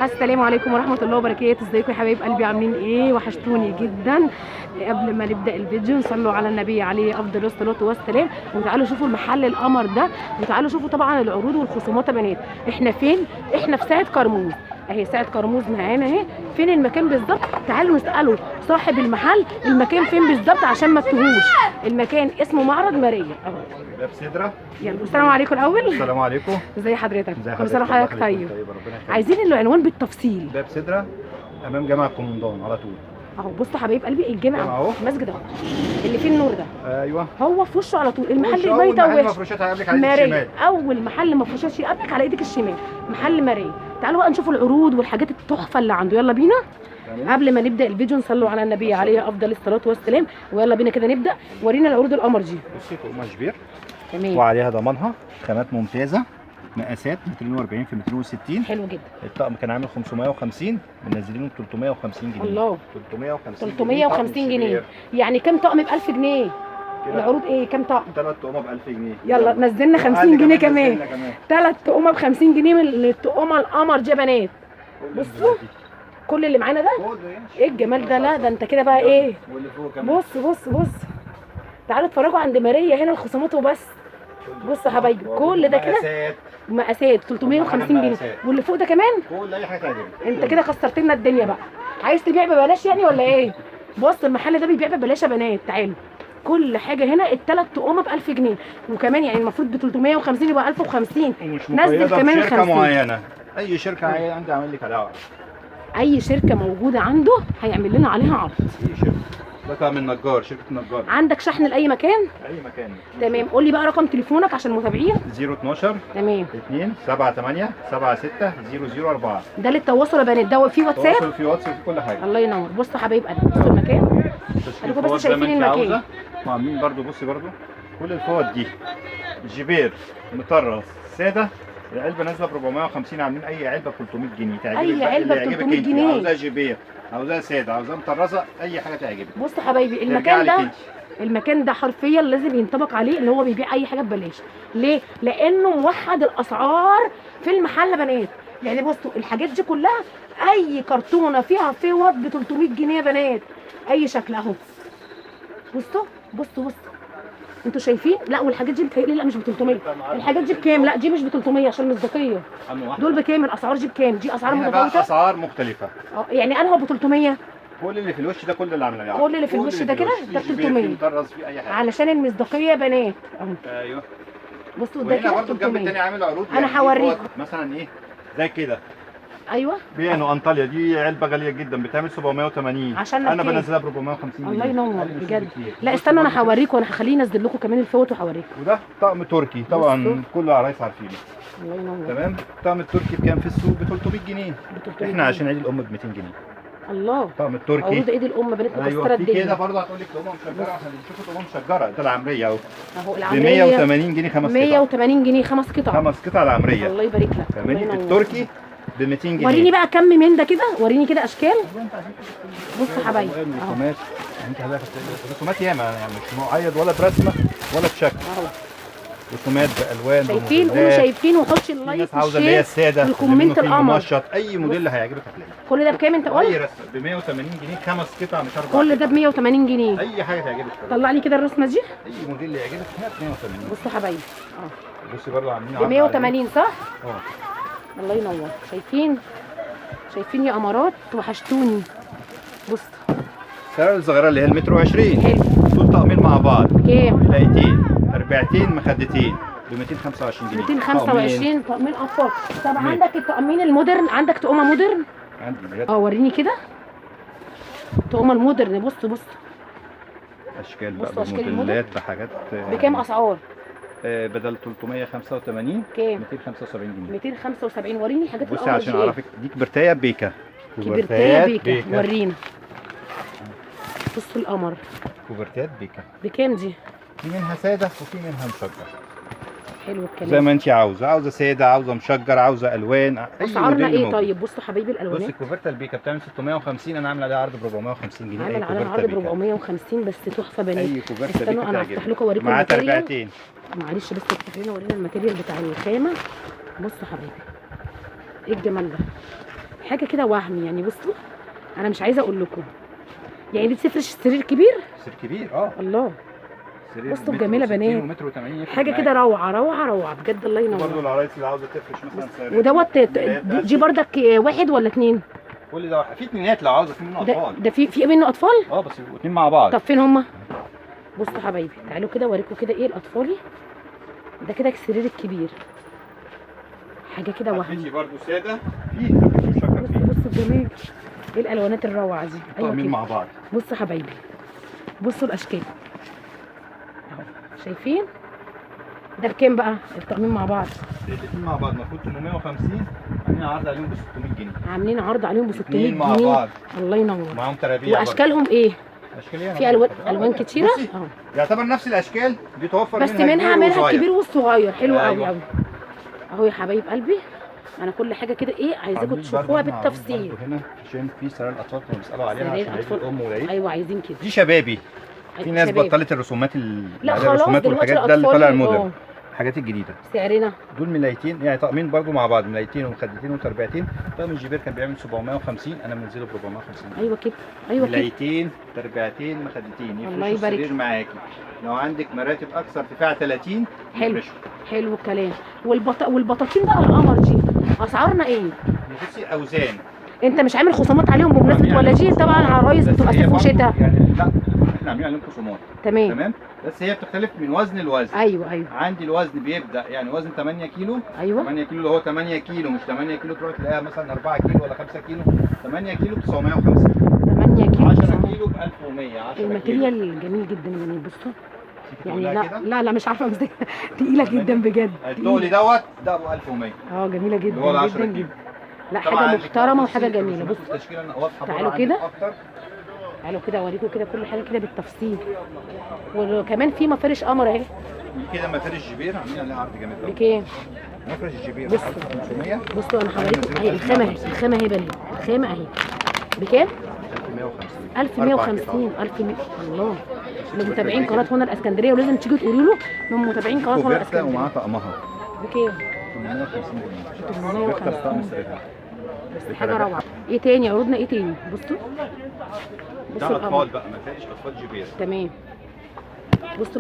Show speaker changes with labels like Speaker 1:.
Speaker 1: السلام عليكم ورحمة الله وبركاته. ازيكم يا حبايب قلبي، عاملين ايه؟ وحشتوني جدا. قبل ما نبدأ الفيديو نصلوا على النبي عليه افضل الصلاة والسلام، وتعالوا شوفوا المحل القمر ده، وتعالوا شوفوا طبعا العروض والخصومات يا بنات. احنا فين؟ احنا في ساعة كرموز اهي، ساعة كرموز معانا اهي. فين المكان بالظبط؟ تعالوا نسأله صاحب المحل المكان فين بالظبط عشان ما تتوهوش. المكان اسمه معرض ماريا اهو،
Speaker 2: باب سدرة.
Speaker 1: يلا السلام عليكم الاول.
Speaker 2: السلام عليكم.
Speaker 1: ازي حضرتك؟
Speaker 2: ازي
Speaker 1: كل سنة وحضرتك طيب. عايزين العنوان بالتفصيل.
Speaker 2: باب سدرة امام جامع القمندان على طول
Speaker 1: اهو. بصوا حبايب قلبي، الجامع
Speaker 2: اهو،
Speaker 1: المسجد اهو اللي فيه النور ده.
Speaker 2: ايوه،
Speaker 1: هو في وشه على طول. المحل
Speaker 2: اول
Speaker 1: بايته
Speaker 2: محل
Speaker 1: وش
Speaker 2: مفروشات هيقابلك على ايدك
Speaker 1: ماريا.
Speaker 2: الشمال.
Speaker 1: اول محل مفروشات يقابلك على ايدك الشمال محل ماريا. تعالوا بقى نشوفوا العروض والحاجات التحفه اللي عنده. يلا بينا. قبل ما نبدا الفيديو نصلوا على النبي عليه افضل الصلاه والسلام، ويلا بينا كده نبدا. ورينا العروض القمر دي.
Speaker 2: بصي قماش كبير
Speaker 1: تمام،
Speaker 2: وعليها ضمانها، خامات ممتازه، مقاسات 240 في 260.
Speaker 1: حلو جدا.
Speaker 2: الطقم كان عامل 550، منزلينه ب 350 جنيه.
Speaker 1: الله،
Speaker 2: 350
Speaker 1: جنيه. يعني كام طقم ب 1000 جنيه؟ العروض ايه؟ كام طقم؟
Speaker 2: 3 طقم ب 1000 جنيه.
Speaker 1: يلا نزلنا 50 جنيه كمان. 3 طقم ب 50 جنيه من الطقمه القمر دي يا بنات. بصوا كل اللي معانا ده، ايه الجمال ده؟ لا ده انت كده بقى ايه. بص بص بص، تعالوا اتفرجوا عند ماريا هنا الخصومات وبس. بص يا حبايبي، كل ده كده مقاسات 350 جنيه، واللي فوق ده كمان
Speaker 2: كل اي حاجه تعجبك.
Speaker 1: انت كده خسرت لنا الدنيا بقى. عايز تبيع ببلاش يعني ولا ايه؟ بص المحل ده بيبيع ببلاش يا بنات. تعالوا، كل حاجه هنا الثلاث طقمه ب 1000 جنيه، وكمان يعني المفروض ب 350 يبقى 1050. نزل كمان
Speaker 2: شركه
Speaker 1: 50
Speaker 2: معينه، اي شركه عندي اعمل لك عليها عرض.
Speaker 1: اي شركه موجوده عنده هيعمل لنا عليها عرض.
Speaker 2: اي شركه، ده طقم من نجار، شركه نجار.
Speaker 1: عندك شحن لاي مكان؟
Speaker 2: اي مكان.
Speaker 1: تمام، قول لي بقى رقم تليفونك عشان المتابعين.
Speaker 2: 012
Speaker 1: تمام
Speaker 2: 2 78 76 004.
Speaker 1: ده للتواصل يا بنات، ده في واتساب؟
Speaker 2: تواصل في واتس وفي كل حاجه.
Speaker 1: الله ينور. بصوا يا حبايب قلبي، بصوا المكان. خليكم بس شايفين المكان.
Speaker 2: وعاملين برضو، بصي برضو كل الفوط دي جبير مطرز ساده. العلبه نازله ب 450، عاملين اي علبه ب 300 جنيه تعجبك.
Speaker 1: اي علبه ب 300 جنيه.
Speaker 2: عاوزاها جبير، عاوزاها ساده، عاوزاها مطرزه، اي حاجه تعجبك.
Speaker 1: بصوا حبايبي المكان ده حرفيا لازم ينطبق عليه ان هو بيبيع اي حاجه ببلاش. ليه؟ لانه موحد الاسعار في المحل يا بنات. يعني بصوا الحاجات دي كلها، اي كرتونه فيها فوط ب 300 جنيه يا بنات، اي شكل اهو. بصوا بصوا بصوا، انتوا شايفين؟ لا والحاجات دي بتهيألي لا مش ب 300. الحاجات دي بكام؟ لا دي مش ب 300 عشان مصداقيه. دول بكام؟ الاسعار دي بكام؟ دي اسعار متفاوته،
Speaker 2: اسعار مختلفه.
Speaker 1: يعني انا هو ب 300.
Speaker 2: كل اللي في الوش ده، كل اللي عاملاه
Speaker 1: كل اللي في الوش ده كده ده ب 300
Speaker 2: مطرز في اي حاجه
Speaker 1: علشان المصداقيه يا بنات اهو.
Speaker 2: ايوه
Speaker 1: بصوا ده كده
Speaker 2: برضه الجنب الثاني عامل عروض.
Speaker 1: انا هوريكم
Speaker 2: مثلا ايه زي كده.
Speaker 1: ايوه
Speaker 2: بيانو انطاليا، دي علبه غاليه جدا بتعمل 780،
Speaker 1: عشان
Speaker 2: انا بنزلها ب 450 جنيه.
Speaker 1: الله ينور بجد. لا استنوا انا هوريكم، انا هخليه ينزل لكم كمان الفوط وهوريكم.
Speaker 2: وده طقم تركي طبعا كل العرايس عارفينه.
Speaker 1: الله ينور.
Speaker 2: تمام. الطقم التركي بكام في السوق؟ ب 300 جنيه. احنا عشان عيد الام ب 200 جنيه.
Speaker 1: الله.
Speaker 2: الطقم التركي
Speaker 1: عروض عيد الام بنات مكسره الدنيا.
Speaker 2: في كده برضه هتقول لك طقم مشجره عشان تشوفوا طقم مشجره. ده العمريه اهو
Speaker 1: اهو،
Speaker 2: العمريه ب 180 جنيه 5 قطع.
Speaker 1: 180 جنيه 5 قطع.
Speaker 2: 5 قطع العمريه.
Speaker 1: الله يبارك لك.
Speaker 2: تمام. التركي ب 200 جنيه.
Speaker 1: وريني بقى كم من ده كده، وريني كده اشكال. بصوا يا حبايبي
Speaker 2: رسومات، انت حضرتك رسومات ياما، يعني مش مقيد ولا برسمه ولا بشكل. اهو رسومات بالوان.
Speaker 1: شايفين؟ قولوا شايفين وحطش اللايك
Speaker 2: عاوزه اللي هي الساده
Speaker 1: في الكومنت القمر.
Speaker 2: اي موديل اللي هيعجبك هتلاقيه.
Speaker 1: كل ده بكام انت قلت؟
Speaker 2: اي رسمه ب 180 جنيه 5 قطع مش 4.
Speaker 1: كل ده ب 180 جنيه.
Speaker 2: اي حاجه تعجبك.
Speaker 1: طلع لي كده الرسمه دي.
Speaker 2: اي موديل اللي يعجبك هات 180.
Speaker 1: بصوا يا حبايبي
Speaker 2: بصي برضه عاملين
Speaker 1: ب 180 صح؟ الله ينور. شايفين يا امارات؟ وحشتوني. بص
Speaker 2: السعر الصغيره اللي هي المتر و20.
Speaker 1: حلو.
Speaker 2: دول طقمين مع بعض
Speaker 1: كام؟
Speaker 2: لايتين ربعتين مخدتين ب 225 جنيه.
Speaker 1: 225 طقمين اطفال. طب عندك الطقمين المودرن؟ عندك طقمه مودرن؟
Speaker 2: عندي بجد.
Speaker 1: وريني كده طقمه المودرن. بص
Speaker 2: اشكال بقى بموديلات بحاجات.
Speaker 1: بكام اسعار؟
Speaker 2: بدل 385
Speaker 1: كام؟
Speaker 2: 275 جنيه.
Speaker 1: 275. وريني حاجات
Speaker 2: بصي عشان اعرفك. دي كبرتايه بيكا.
Speaker 1: كبرتايه بيكا. ورينا. بصوا القمر.
Speaker 2: كوفرتات بيكا
Speaker 1: بكام دي؟
Speaker 2: في منها ساده وفي منها مشجر.
Speaker 1: حلو الكلام.
Speaker 2: زي ما انت عاوزه ساده، عاوزه مشجر، عاوزه الوان.
Speaker 1: اسعارنا ايه طيب؟ بصوا حبايبي الالوانات.
Speaker 2: بصي الكوفرتا البيكا بتعمل 650، انا عامله عليها عرض ب 450 جنيه.
Speaker 1: عامل عليها عرض ب 450 بس تحفه بنات.
Speaker 2: اي كوفرتا
Speaker 1: استنوا
Speaker 2: بيكا
Speaker 1: انا هفتح لكم اوريكم
Speaker 2: معاها
Speaker 1: الماتيريال.
Speaker 2: تربعتين.
Speaker 1: معلش بس افتح لنا ورينا الماتيريال بتاع الخامه. بصوا حبايبي ايه الجمال ده. حاجه كده وهم يعني. بصوا انا مش عايزه اقول لكم يعني دي تفرش السرير كبير.
Speaker 2: سرير كبير اه.
Speaker 1: الله
Speaker 2: سرير
Speaker 1: بصوا
Speaker 2: متر
Speaker 1: الجميله
Speaker 2: وستين
Speaker 1: بنات،
Speaker 2: ومتر و80
Speaker 1: حاجه كده روعه روعه روعه بجد. الله
Speaker 2: برضه
Speaker 1: ينور.
Speaker 2: العرايس اللي عاوزه تفرش مثلا سرير.
Speaker 1: ودوت دي بردك واحد ولا اتنين؟
Speaker 2: كل ده واحد. في اتنينات لو عاوزه، في منه اطفال.
Speaker 1: ده في منه اطفال؟
Speaker 2: اه بس يبقوا اتنين مع بعض.
Speaker 1: طب فين هما؟ بصوا حبايبي تعالوا كده اوريكم كده ايه الاطفالي. ده كده السرير الكبير، حاجه كده وهم.
Speaker 2: في برضه ساده، في مش فاكره
Speaker 1: بصوا
Speaker 2: فيه.
Speaker 1: بصوا الجمال، ايه الالوانات الروعه دي. ايوه
Speaker 2: طقمين
Speaker 1: كده.
Speaker 2: مع بعض.
Speaker 1: بصوا حبايبي بصوا الاشكال اهو، شايفين ده بكام بقى الطقمين مع بعض؟
Speaker 2: الاتنين مع بعض المفروض 850، عاملين عرض عليهم ب 600 جنيه.
Speaker 1: عاملين عرض عليهم ب 600
Speaker 2: اتنين مع
Speaker 1: جنيه.
Speaker 2: بعض.
Speaker 1: الله ينور.
Speaker 2: معاهم ترابيع.
Speaker 1: واشكالهم ايه؟
Speaker 2: اشكاليه
Speaker 1: في الوان كتيره
Speaker 2: بصي،
Speaker 1: اهو،
Speaker 2: يعتبر نفس الاشكال بيتوفر
Speaker 1: بس
Speaker 2: منها
Speaker 1: منها
Speaker 2: كبير وصغير.
Speaker 1: الكبير والصغير. حلو قوي
Speaker 2: أيوة.
Speaker 1: قوي اهو يا حبايب قلبي. انا كل حاجه كده ايه عايزاكم
Speaker 2: عاملين
Speaker 1: تشوفوها
Speaker 2: برضه
Speaker 1: بالتفصيل.
Speaker 2: برضه هنا عشان في سراير الاطفال كانوا بيسالوا عليها
Speaker 1: سراير
Speaker 2: عشان عيد
Speaker 1: أطفال.
Speaker 2: الام والعيد.
Speaker 1: ايوه عايزين كده.
Speaker 2: دي شبابي. في ناس
Speaker 1: شباب.
Speaker 2: بطلت الرسومات
Speaker 1: لا
Speaker 2: عليها
Speaker 1: خلاص
Speaker 2: الرسومات
Speaker 1: دلوقتي
Speaker 2: والحاجات ده اللي طالع
Speaker 1: الأطفال،
Speaker 2: الموديل. الحاجات الجديده
Speaker 1: سعرنا
Speaker 2: دول ملايتين، يعني طقمين برضو مع بعض، ملايتين ومخدتين وتربيعتين. طقم الجبير كان بيعمل 750، انا منزله ب 450.
Speaker 1: ايوه كده ايوه كده.
Speaker 2: ملايتين تربيعتين مخدتين
Speaker 1: الله
Speaker 2: يفرشوا
Speaker 1: يبارك.
Speaker 2: السرير معاكي. لو عندك مراتب اكثر ارتفاع 30
Speaker 1: حلو
Speaker 2: يفرشوا.
Speaker 1: حلو الكلام. والبطاطين بقى القمر دي اسعارنا ايه؟
Speaker 2: بصي اوزان.
Speaker 1: انت مش عامل خصومات عليهم بمناسبه ولا دي طبعا عرايس
Speaker 2: بس
Speaker 1: بتبقى
Speaker 2: هي
Speaker 1: صيف
Speaker 2: برضو
Speaker 1: وشتاء؟
Speaker 2: يعني لا، احنا عاملين عليهم خصومات.
Speaker 1: تمام
Speaker 2: تمام، بس هي بتختلف من وزن لوزن.
Speaker 1: ايوه ايوه
Speaker 2: عندي الوزن بيبدا يعني وزن 8 كيلو.
Speaker 1: ايوه
Speaker 2: 8 كيلو اللي هو 8 كيلو، مش 8 كيلو تروح تلاقيها مثلا 4 كيلو ولا 5 كيلو. 8 كيلو ب 950.
Speaker 1: 8 كيلو
Speaker 2: 10 كيلو ب 1100. 10 كيلو
Speaker 1: الماتيريال جميل جدا يا بنات. بصوا يعني
Speaker 2: تقولها
Speaker 1: لا
Speaker 2: كده؟
Speaker 1: لا لا مش عارفه امسكها تقيله جدا بجد.
Speaker 2: التولي دوت ده ابو 1100.
Speaker 1: اه جميله
Speaker 2: اللي هو ال
Speaker 1: جدا
Speaker 2: 10
Speaker 1: جدا
Speaker 2: كيلو.
Speaker 1: جدا. لا
Speaker 2: طبعاً
Speaker 1: حاجه
Speaker 2: عندك
Speaker 1: محترمه
Speaker 2: بصي
Speaker 1: وحاجه جميله.
Speaker 2: الرسومات
Speaker 1: بصوا
Speaker 2: والتشكيله واضحه
Speaker 1: تعالوا
Speaker 2: بره
Speaker 1: كده.
Speaker 2: عنك اكتر.
Speaker 1: تعالوا كده اوريكم كده كل حاجه كده بالتفصيل. وكمان في مفارش قمر اهي.
Speaker 2: كده مفارش جبير عاملين عليها عرض جامد قوي.
Speaker 1: بكام؟
Speaker 2: مفرش الجبير
Speaker 1: بصوا.
Speaker 2: 1500.
Speaker 1: بصوا انا هوريكم اهي الخامه اهي، الخامه اهي بنات، الخامه اهي بكام؟
Speaker 2: 1150.
Speaker 1: 1150. 1100. الله من متابعين قناه هنا الاسكندريه ولازم تيجوا تقولوا له من متابعين قناه هنا
Speaker 2: ومعاه
Speaker 1: الاسكندريه.
Speaker 2: طقمها
Speaker 1: بكام؟
Speaker 2: 850 جنيه.
Speaker 1: 850.
Speaker 2: بيختار طقم سريرها.
Speaker 1: بس حاجه روعه. ايه تاني عروضنا ايه تاني؟ بصوا
Speaker 2: ده
Speaker 1: بصوا
Speaker 2: اطفال
Speaker 1: القمر.
Speaker 2: بقى، مفارش اطفال جبير.
Speaker 1: تمام